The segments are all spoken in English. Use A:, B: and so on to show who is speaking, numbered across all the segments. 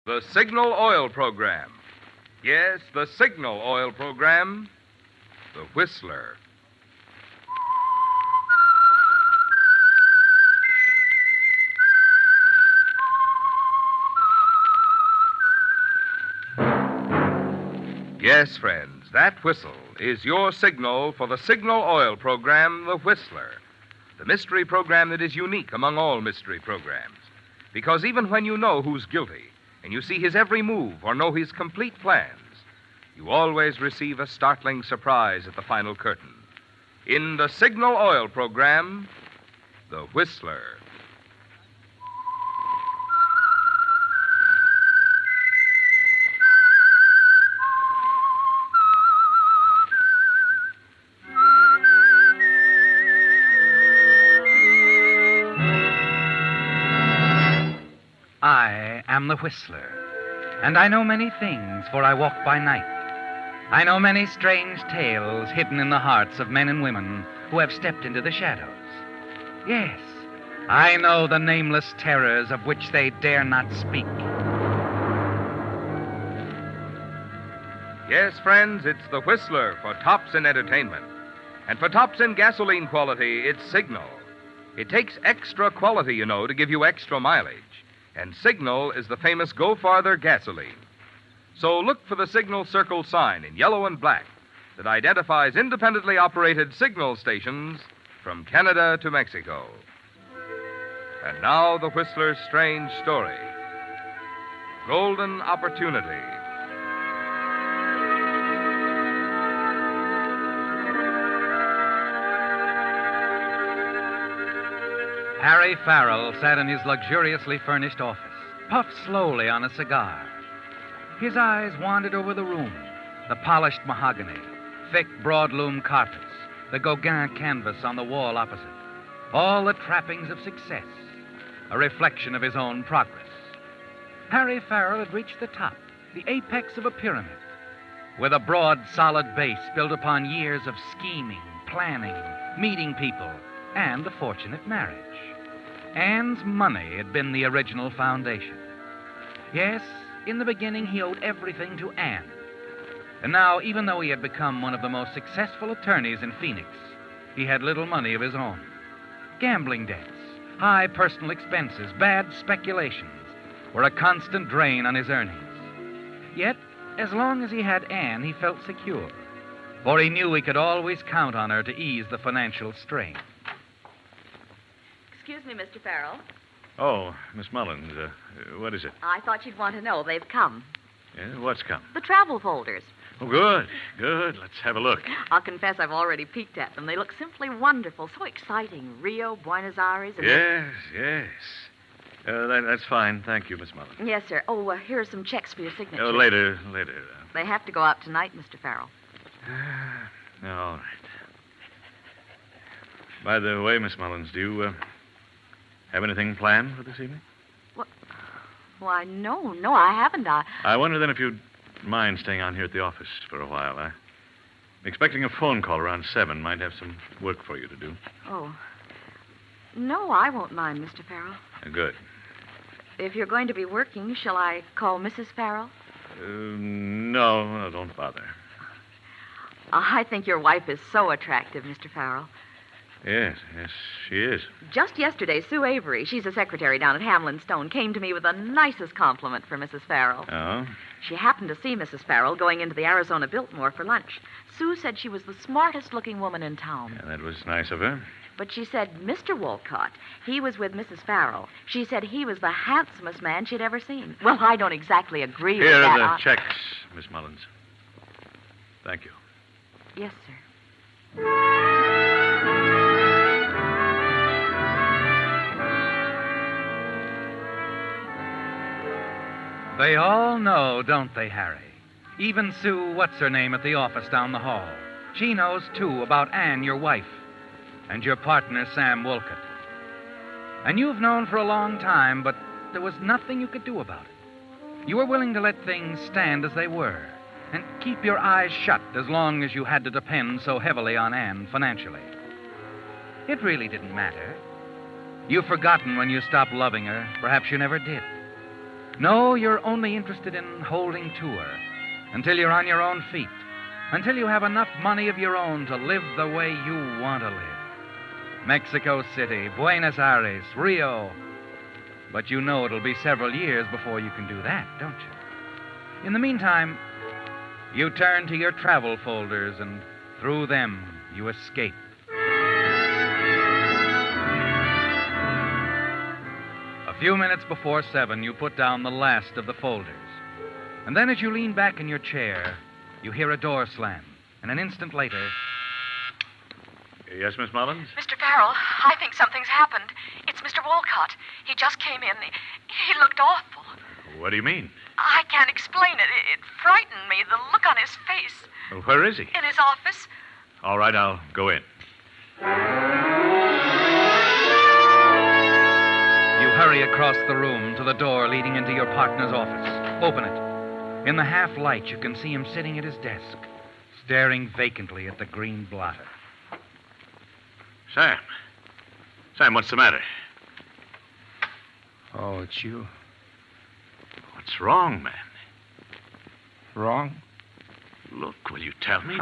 A: The Signal Oil Program. Yes, the Signal Oil Program. The Whistler. Yes, friends, that whistle is your signal for the Signal Oil Program, The Whistler. The mystery program that is unique among all mystery programs. Because even when you know who's guilty, and you see his every move or know his complete plans, you always receive a startling surprise at the final curtain. In the Signal Oil Program, The Whistler.
B: I am the Whistler, and I know many things, for I walk by night. I know many strange tales hidden in the hearts of men and women who have stepped into the shadows. Yes, I know the nameless terrors of which they dare not speak.
A: Yes, friends, it's the Whistler for tops in entertainment. And for tops in gasoline quality, it's Signal. It takes extra quality, you know, to give you extra mileage. And Signal is the famous Go Farther gasoline. So look for the Signal Circle sign in yellow and black that identifies independently operated signal stations from Canada to Mexico. And now the Whistler's strange story. Golden Opportunity.
B: Harry Farrell sat in his luxuriously furnished office, puffed slowly on a cigar. His eyes wandered over the room, the polished mahogany, thick broadloom carpets, the Gauguin canvas on the wall opposite. All the trappings of success, a reflection of his own progress. Harry Farrell had reached the top, the apex of a pyramid, with a broad, solid base built upon years of scheming, planning, meeting people, and a fortunate marriage. Anne's money had been the original foundation. Yes, in the beginning he owed everything to Anne. And now, even though he had become one of the most successful attorneys in Phoenix, he had little money of his own. Gambling debts, high personal expenses, bad speculations were a constant drain on his earnings. Yet, as long as he had Anne, he felt secure, for he knew he could always count on her to ease the financial strain.
C: Excuse me, Mr. Farrell.
D: Oh, Miss Mullins, what is it?
C: I thought you'd want to know. They've come.
D: Yeah, what's come?
C: The travel folders.
D: Oh, good, good. Let's have a look.
C: I'll confess I've already peeked at them. They look simply wonderful, so exciting. Rio, Buenos Aires, and...
D: Yes. That's fine. Thank you, Miss Mullins.
C: Yes, sir. Oh, here are some checks for your signature.
D: Oh, later.
C: They have to go out tonight, Mr. Farrell.
D: All right. By the way, Miss Mullins, do you have anything planned for this evening?
C: What? Why, no, I haven't.
D: I wonder then if you'd mind staying on here at the office for a while. I'm expecting a phone call around 7. Might have some work for you to do.
C: Oh. No, I won't mind, Mr. Farrell.
D: Good.
C: If you're going to be working, shall I call Mrs. Farrell?
D: No, don't bother.
C: I think your wife is so attractive, Mr. Farrell.
D: Yes, she is.
C: Just yesterday, Sue Avery, she's a secretary down at Hamlin Stone, came to me with the nicest compliment for Mrs. Farrell.
D: Oh?
C: She happened to see Mrs. Farrell going into the Arizona Biltmore for lunch. Sue said she was the smartest-looking woman in town.
D: Yeah, that was nice of her.
C: But she said Mr. Walcott, he was with Mrs. Farrell. She said he was the handsomest man she'd ever seen. Well, I don't exactly agree with that.
D: Here are the checks, Miss Mullins. Thank you.
C: Yes, sir.
B: They all know, don't they, Harry? Even Sue, what's-her-name at the office down the hall. She knows, too, about Anne, your wife, and your partner, Sam Wolcott. And you've known for a long time, but there was nothing you could do about it. You were willing to let things stand as they were and keep your eyes shut as long as you had to depend so heavily on Anne financially. It really didn't matter. You've forgotten when you stopped loving her. Perhaps you never did. No, you're only interested in holding to her until you're on your own feet, until you have enough money of your own to live the way you want to live. Mexico City, Buenos Aires, Rio. But you know it'll be several years before you can do that, don't you? In the meantime, you turn to your travel folders, and through them you escape. A few minutes before 7, you put down the last of the folders. And then as you lean back in your chair, you hear a door slam. And an instant later...
D: Yes, Miss Mullins?
E: Mr. Farrell, I think something's happened. It's Mr. Walcott. He just came in. He looked awful.
D: What do you mean?
E: I can't explain it. It frightened me, the look on his face.
D: Well, where is he?
E: In his office.
D: All right, I'll go in.
B: You hurry across the room to the door leading into your partner's office. Open it. In the half light, you can see him sitting at his desk, staring vacantly at the green blotter.
D: Sam. Sam, what's the matter?
F: Oh, it's you.
D: What's wrong, man?
F: Wrong?
D: Look, will you tell me?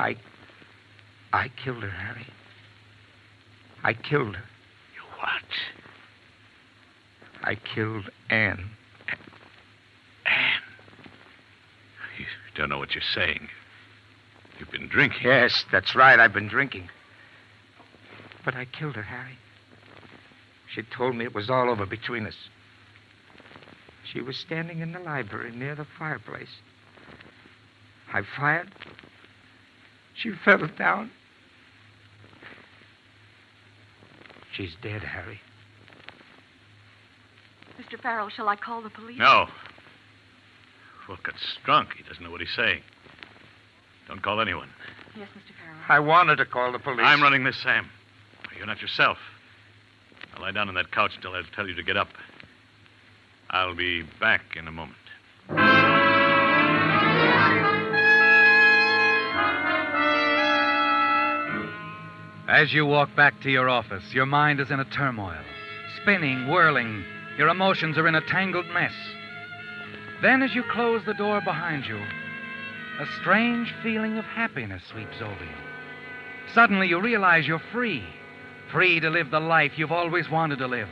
F: I killed her, Harry. I killed her.
D: You what?
F: I killed Anne.
D: Anne? You don't know what you're saying. You've been drinking.
F: Yes, that's right. I've been drinking. But I killed her, Harry. She told me it was all over between us. She was standing in the library near the fireplace. I fired. She fell down. She's dead, Harry.
C: Mr. Farrell, shall I call the police?
D: No. Walcott's drunk. He doesn't know what he's saying. Don't call anyone.
C: Yes, Mr. Farrell.
F: I wanted to call the police.
D: I'm running this, Sam. You're not yourself. Now lie down on that couch until I tell you to get up. I'll be back in a moment.
B: As you walk back to your office, your mind is in a turmoil, spinning, whirling. Your emotions are in a tangled mess. Then, as you close the door behind you, a strange feeling of happiness sweeps over you. Suddenly, you realize you're free. Free to live the life you've always wanted to live.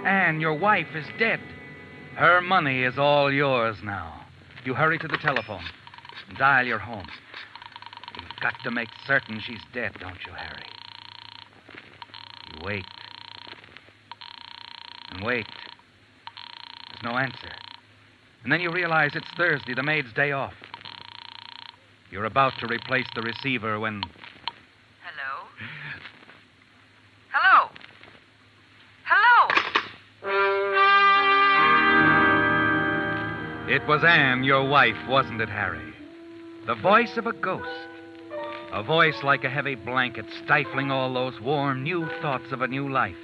B: And your wife is dead. Her money is all yours now. You hurry to the telephone and dial your home. You've got to make certain she's dead, don't you, Harry? You wait. And wait. There's no answer. And then you realize it's Thursday, the maid's day off. You're about to replace the receiver when...
E: Hello? Hello? Hello?
B: It was Anne, your wife, wasn't it, Harry? The voice of a ghost. A voice like a heavy blanket stifling all those warm, new thoughts of a new life.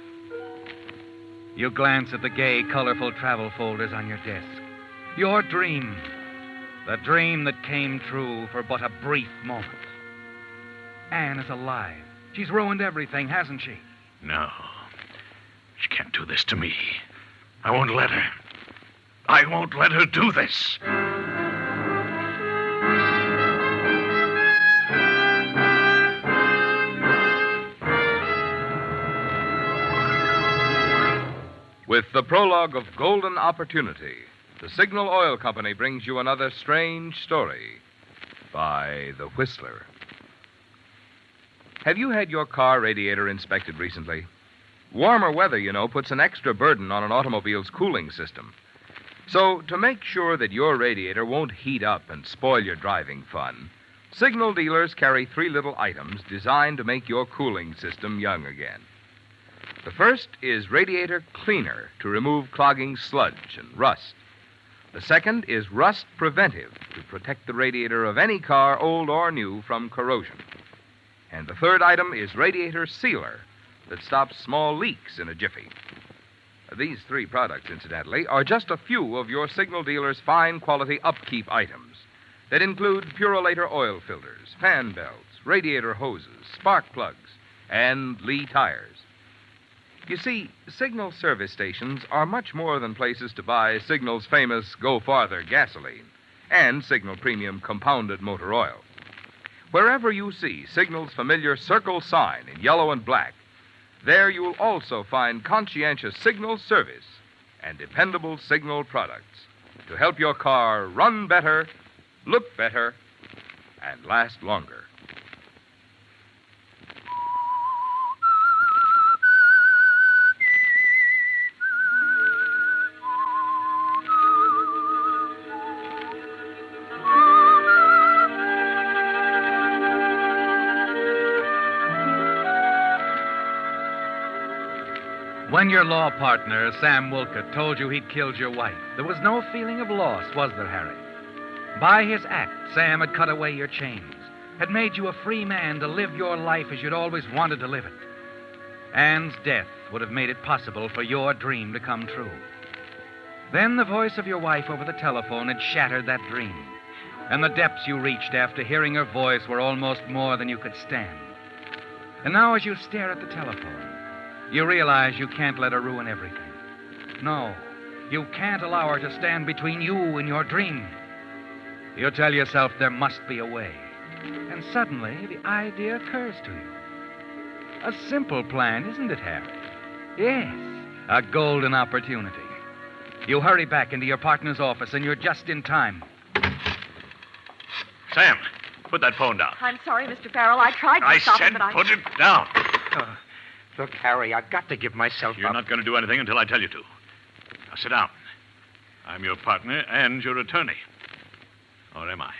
B: You glance at the gay, colorful travel folders on your desk. Your dream. The dream that came true for but a brief moment. Anne is alive. She's ruined everything, hasn't she?
D: No. She can't do this to me. I won't let her. I won't let her do this.
A: With the prologue of Golden Opportunity, the Signal Oil Company brings you another strange story by The Whistler. Have you had your car radiator inspected recently? Warmer weather, you know, puts an extra burden on an automobile's cooling system. So, to make sure that your radiator won't heat up and spoil your driving fun, Signal dealers carry 3 little items designed to make your cooling system young again. The first is Radiator Cleaner to remove clogging sludge and rust. The second is Rust Preventive to protect the radiator of any car, old or new, from corrosion. And the third item is Radiator Sealer that stops small leaks in a jiffy. These 3 products, incidentally, are just a few of your Signal dealer's fine quality upkeep items that include Purolator oil filters, fan belts, radiator hoses, spark plugs, and Lee tires. You see, Signal service stations are much more than places to buy Signal's famous Go Farther gasoline and Signal Premium compounded motor oil. Wherever you see Signal's familiar circle sign in yellow and black, there you'll also find conscientious Signal service and dependable Signal products to help your car run better, look better, and last longer.
B: When your law partner, Sam Wolcott, told you he'd killed your wife, there was no feeling of loss, was there, Harry? By his act, Sam had cut away your chains, had made you a free man to live your life as you'd always wanted to live it. Anne's death would have made it possible for your dream to come true. Then the voice of your wife over the telephone had shattered that dream, and the depths you reached after hearing her voice were almost more than you could stand. And now as you stare at the telephone, you realize you can't let her ruin everything. No, you can't allow her to stand between you and your dream. You tell yourself there must be a way. And suddenly, the idea occurs to you. A simple plan, isn't it, Harry? Yes, a golden opportunity. You hurry back into your partner's office, and you're just in time.
D: Sam, put that phone down.
C: I'm sorry, Mr. Farrell. I tried to
D: I
C: stop
D: said
C: him, but
D: put it down.
F: Look, Harry, I've got to give myself
D: You're
F: up.
D: not going to do anything until I tell you to. Now sit down. I'm your partner and your attorney. Or am I?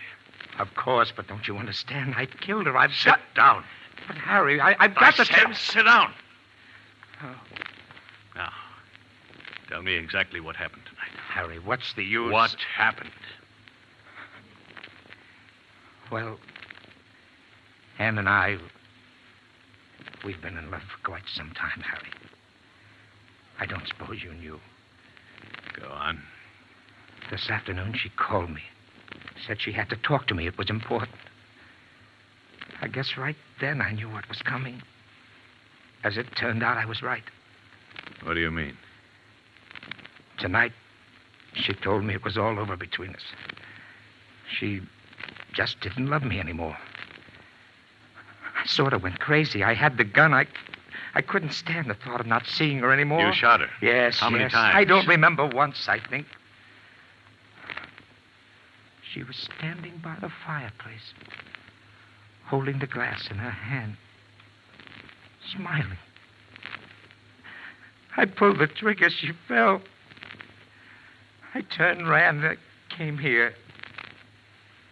F: Of course, but don't you understand? I killed her. I've
D: Sit down.
F: But, Harry, I've got to...
D: Sit down.
F: Oh.
D: Now, tell me exactly what happened tonight.
F: Harry, what's the use?
D: What happened?
F: Well, Anne and I, we've been in love for quite some time, Harry. I don't suppose you knew.
D: Go on.
F: This afternoon, she called me. Said she had to talk to me. It was important. I guess right then I knew what was coming. As it turned out, I was right.
D: What do you mean?
F: Tonight, she told me it was all over between us. She just didn't love me anymore. I sort of went crazy. I had the gun. I couldn't stand the thought of not seeing her anymore.
D: You shot her?
F: Yes,
D: How many
F: yes.
D: times?
F: I don't remember once, I think. She was standing by the fireplace, holding the glass in her hand, smiling. I pulled the trigger. She fell. I turned and ran. I came here.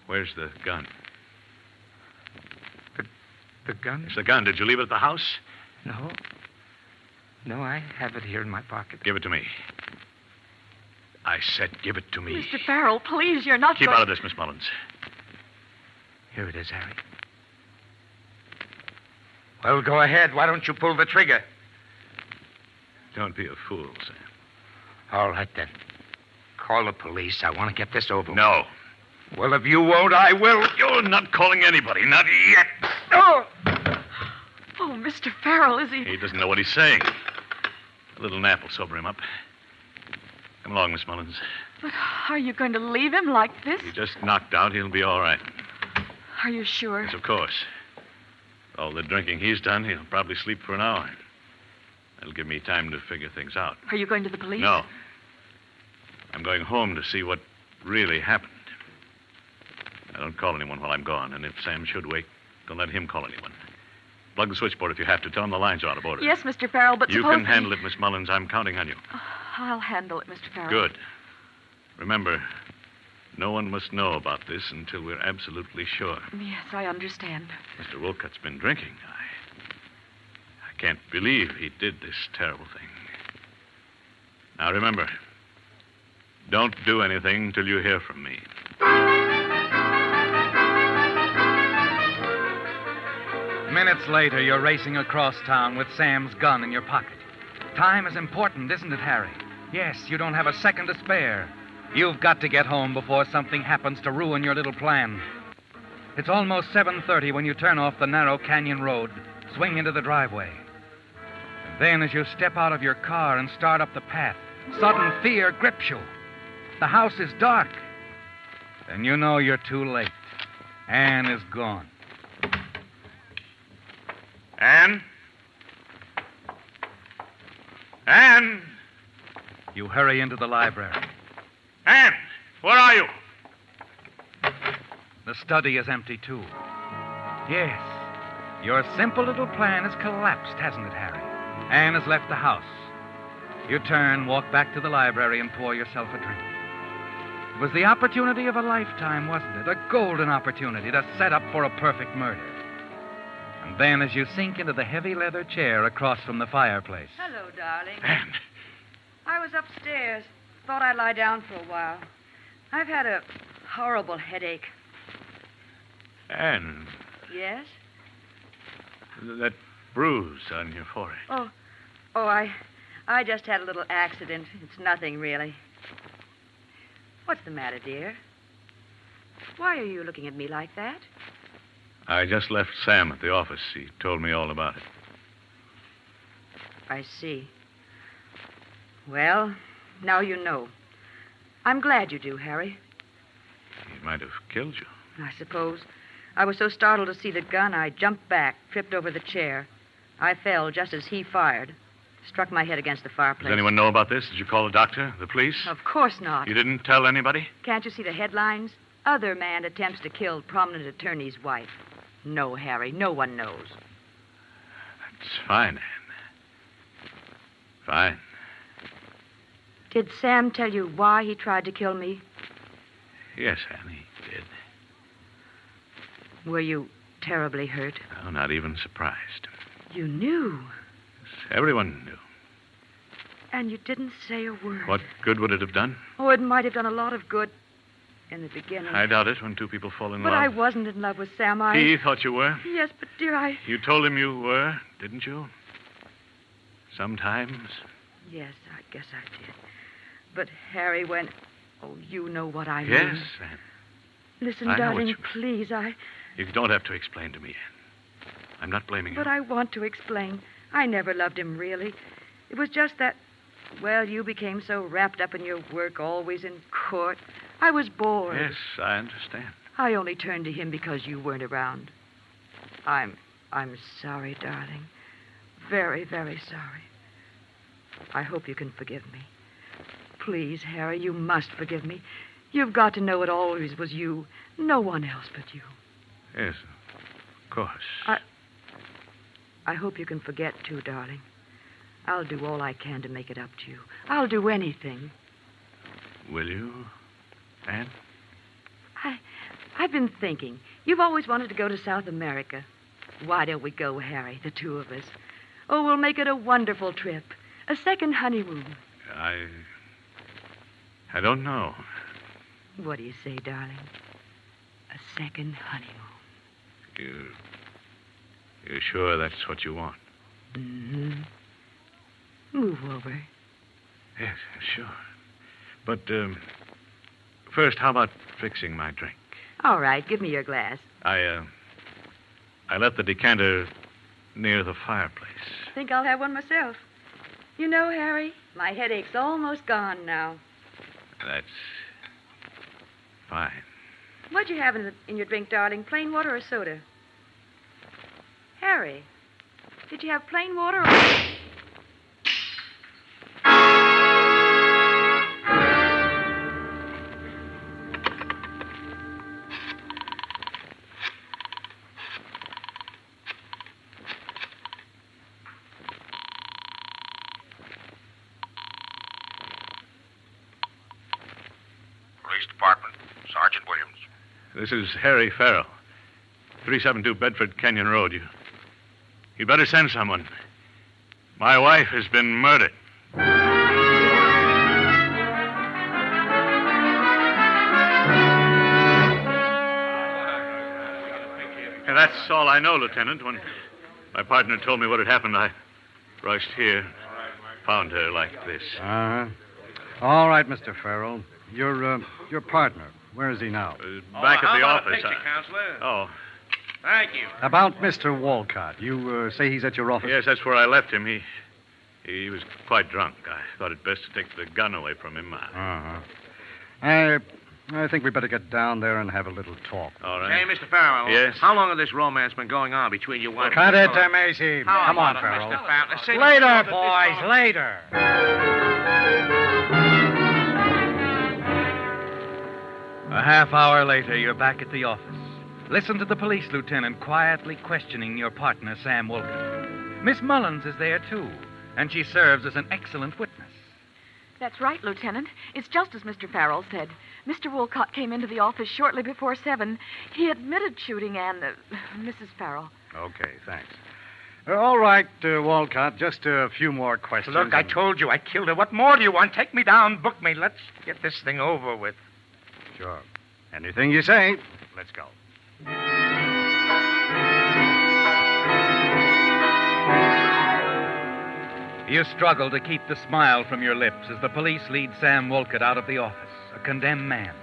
D: Where's the gun?
F: The gun?
D: It's the gun. Did you leave it at the house?
F: No. No, I have it here in my pocket.
D: Give it to me. I said give it to me.
C: Mr. Farrell, please, you're not
D: Keep
C: going...
D: out of this, Miss Mullins.
F: Here it is, Harry. Well, go ahead. Why don't you pull the trigger?
D: Don't be a fool, Sam.
F: All right, then. Call the police. I want to get this over with.
D: No.
F: Well, if you won't, I will.
D: You're not calling anybody. Not yet.
F: Oh!
C: Oh, Mr. Farrell, is he...
D: He doesn't know what he's saying. A little nap will sober him up. Come along, Miss Mullins.
C: But are you going to leave him like this?
D: He just knocked out. He'll be all right.
C: Are you sure?
D: Yes, of course. All the drinking he's done, he'll probably sleep for an hour. That'll give me time to figure things out.
C: Are you going to the police?
D: No. I'm going home to see what really happened. I don't call anyone while I'm gone, and if Sam should wake, don't let him call anyone. Plug the switchboard if you have to. Tell him the lines are out of order.
C: Yes, Mr. Farrell, but
D: You
C: suppose...
D: can handle it, Miss Mullins. I'm counting on you.
C: I'll handle it, Mr. Farrell.
D: Good. Remember, no one must know about this until we're absolutely sure.
C: Yes, I understand.
D: Mr. Wolcott's been drinking. I can't believe he did this terrible thing. Now, remember, don't do anything till you hear from me.
B: Minutes later, you're racing across town with Sam's gun in your pocket. Time is important, isn't it, Harry? Yes, you don't have a second to spare. You've got to get home before something happens to ruin your little plan. It's almost 7:30 when you turn off the narrow canyon road, swing into the driveway. And Then, as you step out of your car and start up the path, sudden fear grips you. The house is dark. Then you know you're too late. Anne is gone.
D: Anne? Anne?
B: You hurry into the library.
D: Anne, where are you?
B: The study is empty, too. Yes, your simple little plan has collapsed, hasn't it, Harry? Anne has left the house. You turn, walk back to the library, and pour yourself a drink. It was the opportunity of a lifetime, wasn't it? A golden opportunity to set up for a perfect murder. And then, as you sink into the heavy leather chair across from the fireplace.
G: Hello, darling.
D: Anne.
G: I was upstairs. Thought I'd lie down for a while. I've had a horrible headache.
D: Anne,
G: Yes?
D: that bruise on your forehead.
G: I just had a little accident. It's nothing, really. What's the matter, dear? Why are you looking at me like that?
D: I just left Sam at the office. He told me all about it.
G: I see. Well, now you know. I'm glad you do, Harry.
D: He might have killed you.
G: I suppose. I was so startled to see the gun, I jumped back, tripped over the chair. I fell just as he fired. Struck my head against the fireplace.
D: Does anyone know about this? Did you call the doctor, the police?
G: Of course not.
D: You didn't tell anybody?
G: Can't you see the headlines? Other man attempts to kill prominent attorney's wife. No, Harry, no one knows.
D: That's fine, Anne. Fine.
G: Did Sam tell you why he tried to kill me?
D: Yes, Anne, he did.
G: Were you terribly hurt?
D: No, not even surprised.
G: You knew.
D: Everyone knew.
G: And you didn't say a word.
D: What good would it have done?
G: Oh, it might have done a lot of good in the beginning.
D: I doubt it when two people fall in
G: But
D: love.
G: I wasn't in love with Sam.
D: He thought you were.
G: Yes, but dear,
D: You told him you were, didn't you? Sometimes.
G: Yes, I guess I did. But Harry, when... Oh, you know what I mean.
D: Yes, Anne.
G: Listen,
D: I know what
G: darling,
D: you mean.
G: please,
D: You don't have to explain to me, Anne. I'm not blaming you.
G: But I want to explain. I never loved him, really. It was just that, well, you became so wrapped up in your work, always in court. I was bored.
D: Yes, I understand.
G: I only turned to him because you weren't around. I'm sorry, darling. Very, very sorry. I hope you can forgive me. Please, Harry, you must forgive me. You've got to know it always was you. No one else but you.
D: Yes, of course.
G: I hope you can forget, too, darling. I'll do all I can to make it up to you. I'll do anything.
D: Will you, Anne?
G: I've been thinking. You've always wanted to go to South America. Why don't we go, Harry, the two of us? Oh, we'll make it a wonderful trip. A second honeymoon.
D: I don't know.
G: What do you say, darling? A second honeymoon.
D: You're sure that's what you want?
G: Mm-hmm. Move over.
D: Yes, sure. But, first, how about fixing my drink?
G: All right, give me your glass.
D: I left the decanter near the fireplace.
G: Think I'll have one myself. You know, Harry, my headache's almost gone now.
D: That's fine.
G: What'd you have in your drink, darling? Plain water or soda? Harry, did you have plain water or...
H: Police Department, Sergeant Williams.
D: This is Harry Farrell, 372 Bedford Canyon Road. You'd better send someone. My wife has been murdered. And that's all I know, Lieutenant. When my partner told me what had happened, I rushed here, found her like this.
I: Uh-huh. All right, Mr. Farrell. Your partner. Where is he now?
D: Back at the office.
H: Picture, Counselor?
D: Oh,
H: Thank you.
I: About Mr. Walcott. You say he's at your office?
D: yes, that's where I left him. He was quite drunk. I thought it best to take the gun away from him.
I: I think we better get down there and have a little talk.
D: All right.
H: Hey, Mr. Farrell.
D: Yes?
H: How long has this romance been going on between your wife
I: Cut
H: and
I: it, Macy.
H: How
I: Come on,
H: about it,
I: Farrell.
H: Mr. Farrell? Say
I: Later,
H: that this
I: boys,
H: fellow-
I: later.
B: A half hour later, you're back at the office. Listen to the police lieutenant quietly questioning your partner, Sam Wolcott. Miss Mullins is there, too, and she serves as an excellent witness.
C: That's right, Lieutenant. It's just as Mr. Farrell said. Mr. Wolcott came into the office shortly before 7. He admitted shooting Mrs. Farrell.
I: Okay, thanks. All right, Walcott, just a few more questions.
F: Look, I told you I killed her. What more do you want? Take me down, book me. Let's get this thing over with.
I: Sure. Anything you say. Let's go.
B: You struggle to keep the smile from your lips as the police lead Sam Wolcott out of the office, a condemned man.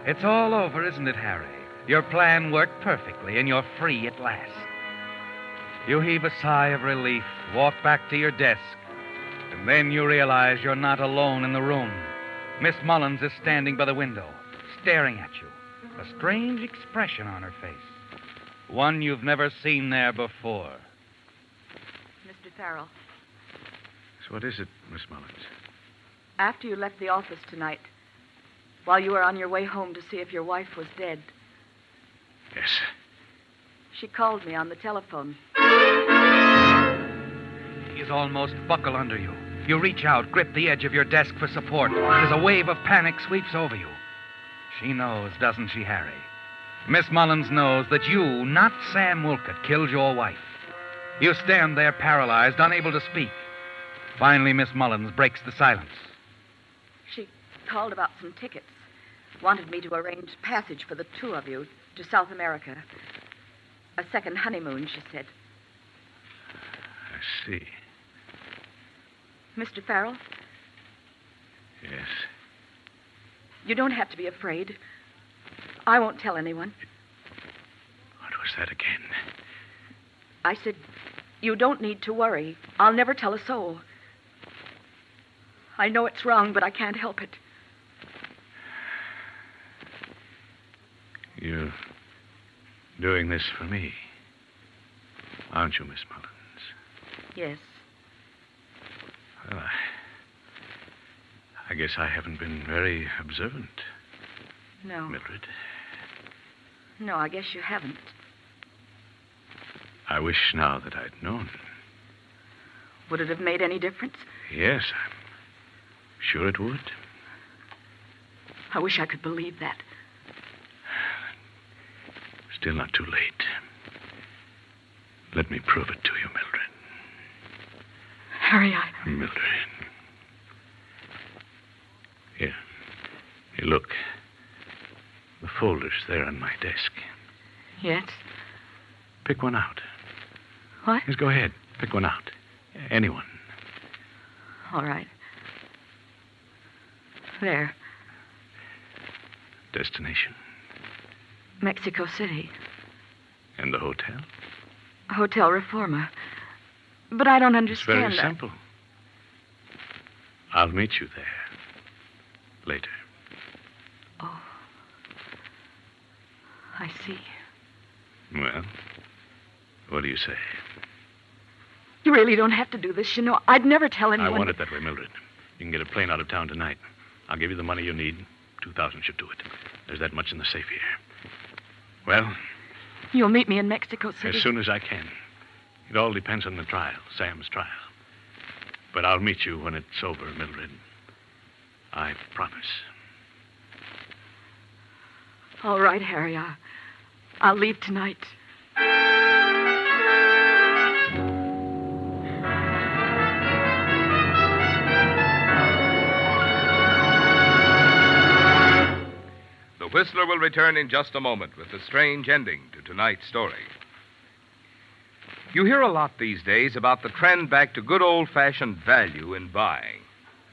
B: It's all over, isn't it, Harry? Your plan worked perfectly, and you're free at last. You heave a sigh of relief, walk back to your desk, and then you realize you're not alone in the room. Miss Mullins is standing by the window, staring at you, a strange expression on her face, one you've never seen there before.
C: Mr. Farrell,
D: So what is it, Miss Mullins?
C: after you left the office tonight, while you were on your way home to see if your wife was dead,
D: Yes.
C: she called me on the telephone.
B: He's almost buckle under you. You reach out, grip the edge of your desk for support, as a wave of panic sweeps over you. She knows, doesn't she, Harry? Miss Mullins knows that you, not Sam Wolcott, killed your wife. You stand there paralyzed, unable to speak. Finally, Miss Mullins breaks the silence.
C: She called about some tickets. Wanted me to arrange passage for the two of you to South America. A second honeymoon, she said.
D: I see.
C: Mr. Farrell,
D: Yes.
C: you don't have to be afraid. I won't tell anyone.
D: What was that again?
C: I said, you don't need to worry. I'll never tell a soul. I know it's wrong, but I can't help it.
D: You're doing this for me, aren't you, Miss Mullins?
C: Yes.
D: Well, I guess I haven't been very observant,
C: No.
D: Mildred.
C: No, I guess you haven't.
D: I wish now that I'd known.
C: Would it have made any difference?
D: Yes, I'm sure it would.
C: I wish I could believe that.
D: Still not too late. Let me prove it to you, Mildred.
C: Harry,
D: Mildred. Here. Here, look. The folder's there on my desk.
C: Yes?
D: Pick one out.
C: What?
D: Yes, go ahead. Pick one out. Anyone.
C: All right. There.
D: Destination.
C: Mexico City.
D: And the hotel.
C: Hotel Reforma. But I don't
D: It's
C: understand
D: very
C: that.
D: simple. I'll meet you there. Later.
C: Oh. I see.
D: Well, what do you say?
C: You really don't have to do this. You know, I'd never tell anyone.
D: I want it that way, Mildred. You can get a plane out of town tonight. I'll give you the money you need. 2,000 should do it. There's that much in the safe here. Well,
C: You'll meet me in Mexico City.
D: as soon as I can. It all depends on the trial, Sam's trial. But I'll meet you when it's over, Mildred. I promise.
C: All right, Harry. I'll leave tonight.
A: The Whistler will return in just a moment with the strange ending to tonight's story. You hear a lot these days about the trend back to good old-fashioned value in buying.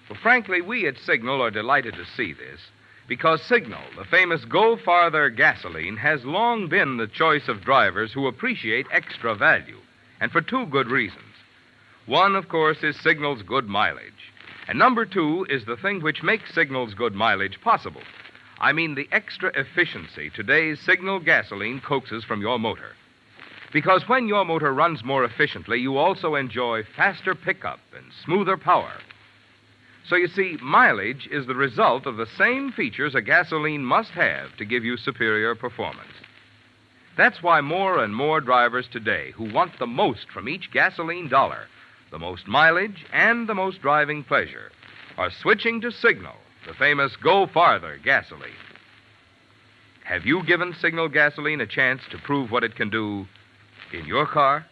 A: Well, frankly, we at Signal are delighted to see this because Signal, the famous Go Farther gasoline, has long been the choice of drivers who appreciate extra value, and for two good reasons. One, of course, is Signal's good mileage. And number two is the thing which makes Signal's good mileage possible. I mean the extra efficiency today's Signal gasoline coaxes from your motor. Because when your motor runs more efficiently, you also enjoy faster pickup and smoother power. So you see, mileage is the result of the same features a gasoline must have to give you superior performance. That's why more and more drivers today who want the most from each gasoline dollar, the most mileage and the most driving pleasure, are switching to Signal, the famous Go Farther gasoline. Have you given Signal gasoline a chance to prove what it can do in your car?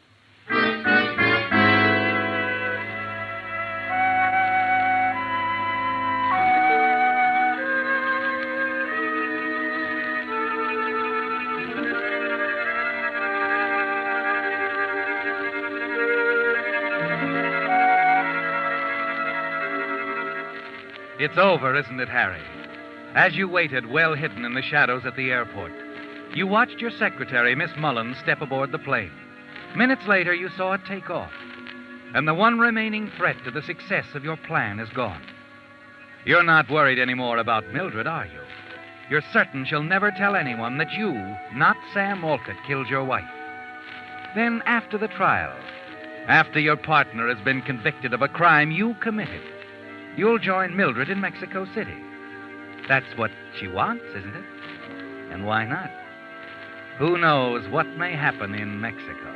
B: It's over, isn't it, Harry? As you waited, well hidden in the shadows at the airport, you watched your secretary, Miss Mullins, step aboard the plane. Minutes later, you saw it take off. And the one remaining threat to the success of your plan is gone. You're not worried anymore about Mildred, are you? You're certain she'll never tell anyone that you, not Sam Walcott, killed your wife. Then, after the trial, after your partner has been convicted of a crime you committed, you'll join Mildred in Mexico City. That's what she wants, isn't it? And why not? Who knows what may happen in Mexico?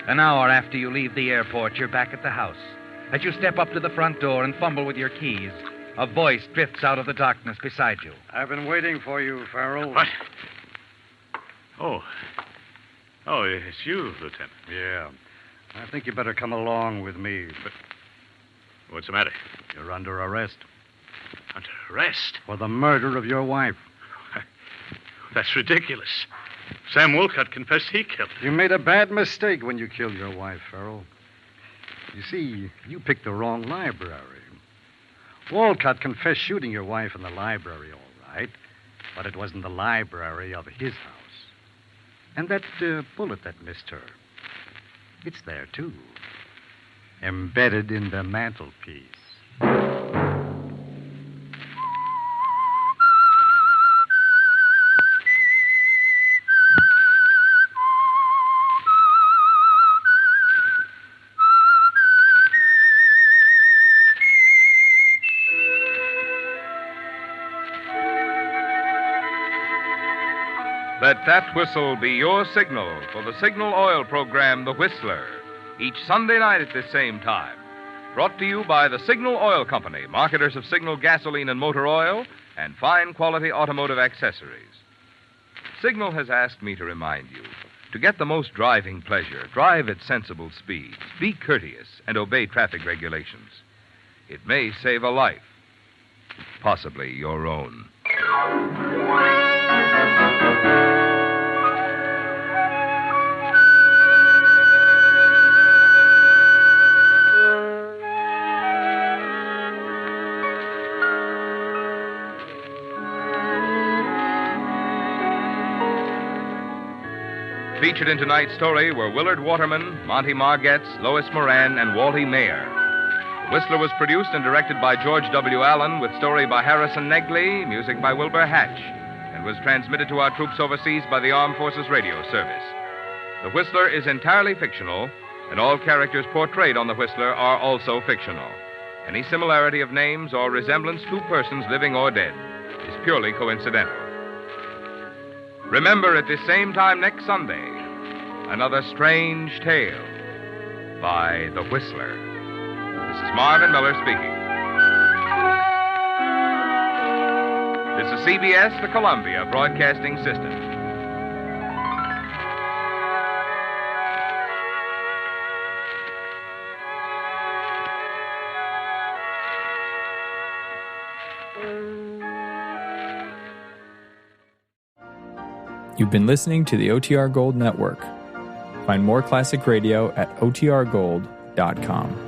B: An hour after you leave the airport, you're back at the house. As you step up to the front door and fumble with your keys, a voice drifts out of the darkness beside you.
I: I've been waiting for you, Farrell.
D: What? Oh, it's you, Lieutenant.
I: Yeah. I think you better come along with me. But
D: what's the matter?
I: you're under arrest
D: Under arrest?
I: for the murder of your wife.
D: That's ridiculous. Sam Wolcott confessed he killed her.
I: You made a bad mistake when you killed your wife, Farrell. You see, you picked the wrong library. Walcott confessed shooting your wife in the library, all right, but it wasn't the library of his house. And that bullet that missed her, it's there, too, embedded in the mantelpiece.
A: Let that whistle be your signal for the Signal Oil program, The Whistler, each Sunday night at this same time. Brought to you by the Signal Oil Company, marketers of Signal gasoline and motor oil and fine quality automotive accessories. Signal has asked me to remind you, to get the most driving pleasure, drive at sensible speeds, be courteous, and obey traffic regulations. It may save a life, possibly your own. Featured in tonight's story were Willard Waterman, Monty Margetts, Lois Moran, and Walty Mayer. The Whistler was produced and directed by George W. Allen, with story by Harrison Negley, music by Wilbur Hatch, and was transmitted to our troops overseas by the Armed Forces Radio Service. The Whistler is entirely fictional, and all characters portrayed on The Whistler are also fictional. Any similarity of names or resemblance to persons living or dead is purely coincidental. Remember, at this same time next Sunday, another strange tale by The Whistler. This is Marvin Miller speaking. This is CBS, the Columbia Broadcasting System.
J: You've been listening to the OTR Gold Network. Find more classic radio at otrgold.com.